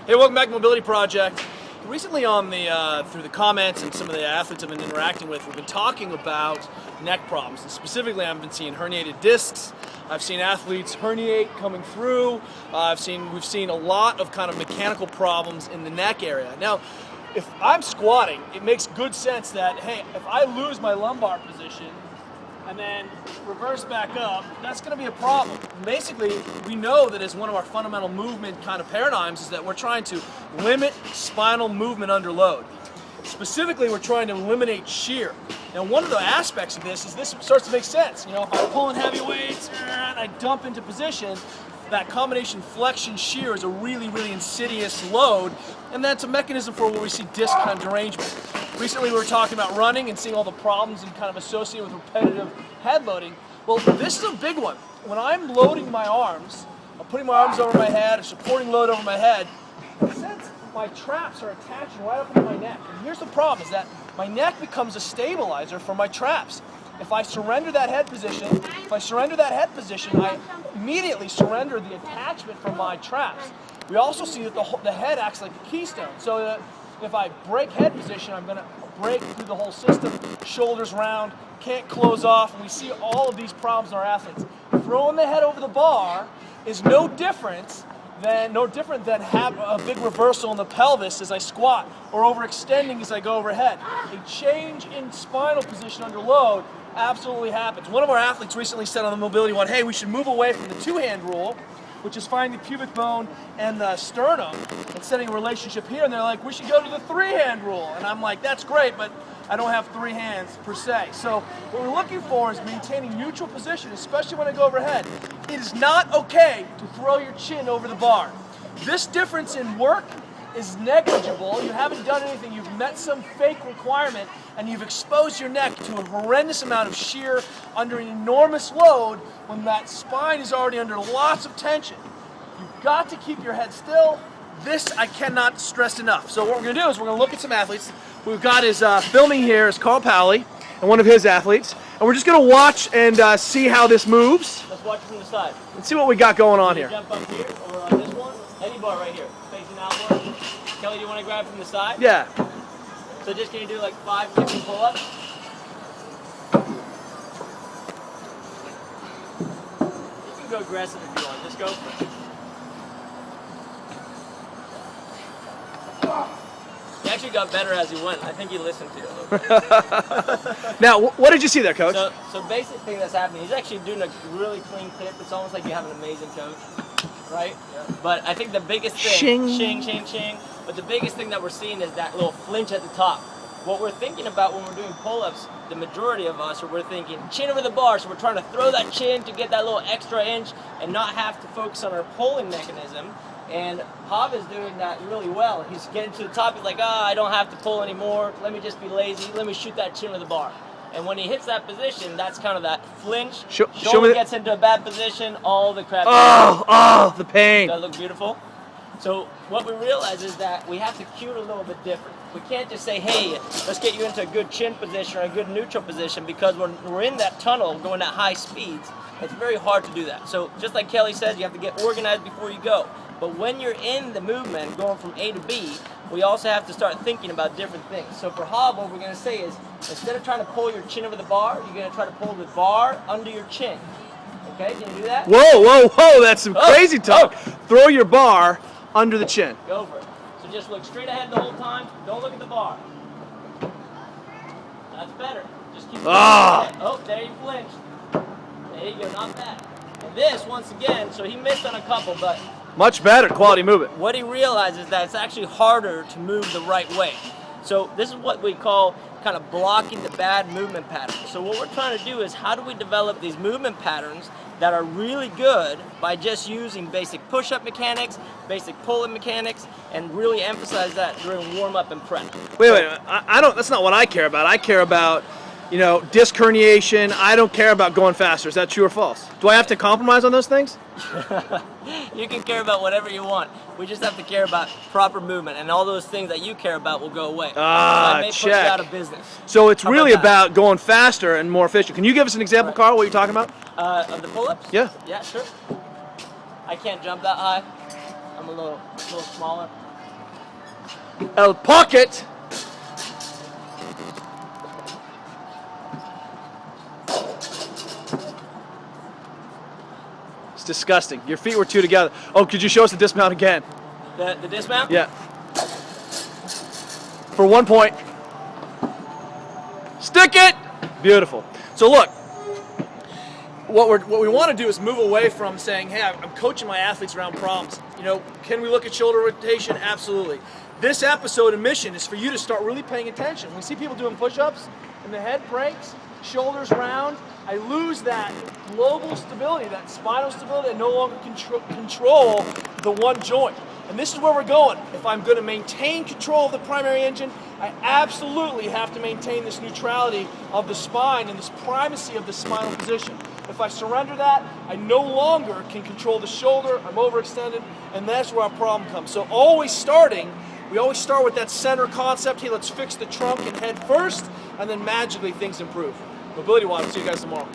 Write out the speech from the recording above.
Hey, welcome back to Mobility Project. Recently on the through the comments and some of the athletes I've been interacting with, we've been talking about neck problems. And specifically, I've been seeing herniated discs. I've seen athletes herniate coming through. We've seen a lot of kind of mechanical problems in the neck area. Now, if I'm squatting, it makes good sense that, hey, if I lose my lumbar position and then reverse back up, that's going to be a problem. Basically, we know that as one of our fundamental movement kind of paradigms is that we're trying to limit spinal movement under load. Specifically, we're trying to eliminate shear. Now, one of the aspects of this is this starts to make sense. You know, if I'm pulling heavy weights and I dump into position, that combination flexion shear is a really, really insidious load, and that's a mechanism for where we see disc kind of derangement. Recently, we were talking about running and seeing all the problems and kind of associated with repetitive head loading. Well, this is a big one. When I'm loading my arms, I'm putting my arms over my head or supporting load over my head, in a sense, my traps are attaching right up into my neck. And here's the problem, is that my neck becomes a stabilizer for my traps. If I surrender that head position, I immediately surrender the attachment from my traps. We also see that the head acts like a keystone. So that if I break head position, I'm going to break through the whole system, shoulders round, can't close off, and we see all of these problems in our athletes. Throwing the head over the bar is no different than have a big reversal in the pelvis as I squat, or overextending as I go overhead. A change in spinal position under load absolutely happens. One of our athletes recently said on the MobilityWOD, hey, we should move away from the two-hand rule, which is finding the pubic bone and the sternum and setting a relationship here, and they're like, we should go to the three-hand rule. And I'm like, that's great, but I don't have three hands per se. So what we're looking for is maintaining neutral position, especially when I go overhead. It is not okay to throw your chin over the bar. This difference in work is negligible. You haven't done anything. You've met some fake requirement, and you've exposed your neck to a horrendous amount of shear under an enormous load when that spine is already under lots of tension. You've got to keep your head still. This I cannot stress enough. So what we're going to do is we're going to look at some athletes. What we've got is filming here is Carl Powley and one of his athletes. And we're just going to watch and see how this moves. Let's watch it from the side. Let's see what we got going on here. Jump up here or on this one. Any bar right here, facing outward. Kelly, do you want to grab from the side? Yeah. So just can you do like 5 different pull-ups? You can go aggressive if you want. Just go for it. He actually got better as he went. I think he listened to you a little bit. Now, what did you see there, Coach? So basic thing that's happening, he's actually doing a really clean tip. It's almost like you have an amazing coach, right? Yeah. But I think the biggest thing, shing, shing, shing. But the biggest thing that we're seeing is that little flinch at the top. What we're thinking about when we're doing pull-ups, the majority of us, we're thinking chin over the bar, so we're trying to throw that chin to get that little extra inch and not have to focus on our pulling mechanism. And Hav is doing that really well. He's getting to the top, he's like, I don't have to pull anymore, let me just be lazy, let me shoot that chin over the bar. And when he hits that position, that's kind of that flinch. Shoulder gets into a bad position, all the crap. The pain. Does that look beautiful? So what we realize is that we have to cue it a little bit different. We can't just say, hey, let's get you into a good chin position or a good neutral position, because when we're in that tunnel going at high speeds, it's very hard to do that. So just like Kelly said, you have to get organized before you go. But when you're in the movement, going from A to B, we also have to start thinking about different things. So for Hav, what we're going to say is, instead of trying to pull your chin over the bar, you're going to try to pull the bar under your chin. Okay, can you do that? Whoa, whoa, whoa, that's some crazy talk. Throw your bar under the chin. Go for it. So just look straight ahead the whole time. Don't look at the bar. That's better. Just keep looking ahead. Oh, there you flinched. There you go, not bad. And this, once again, so he missed on a couple, but much better quality movement. What he realizes is that it's actually harder to move the right way. So this is what we call kind of blocking the bad movement patterns. So what we're trying to do is, how do we develop these movement patterns that are really good by just using basic push-up mechanics, basic pull-up mechanics, and really emphasize that during warm-up and prep. Wait, I don't. That's not what I care about. I care about, you know, disc herniation. I don't care about going faster. Is that true or false? Do I have to compromise on those things? You can care about whatever you want. We just have to care about proper movement, and all those things that you care about will go away. Ah, may check. put you out of business. So it's really about going faster and more efficient. Can you give us an example, Carl, what you're talking about? Of the pull-ups? Yeah. Yeah, sure. I can't jump that high. I'm a little smaller. El pocket. It's disgusting. Your feet were two together. Oh, could you show us the dismount again? The dismount? Yeah. For 1 point. Stick it! Beautiful. So look, what we want to do is move away from saying, hey, I'm coaching my athletes around problems. You know, can we look at shoulder rotation? Absolutely. This episode and mission is for you to start really paying attention. When we see people doing push-ups and the head breaks, shoulders round, I lose that global stability, that spinal stability. I no longer control the one joint. And this is where we're going. If I'm going to maintain control of the primary engine, I absolutely have to maintain this neutrality of the spine and this primacy of the spinal position. If I surrender that, I no longer can control the shoulder, I'm overextended, and that's where our problem comes. So we always start with that center concept. Hey, let's fix the trunk and head first, and then magically things improve. MobilityWOD, see you guys tomorrow.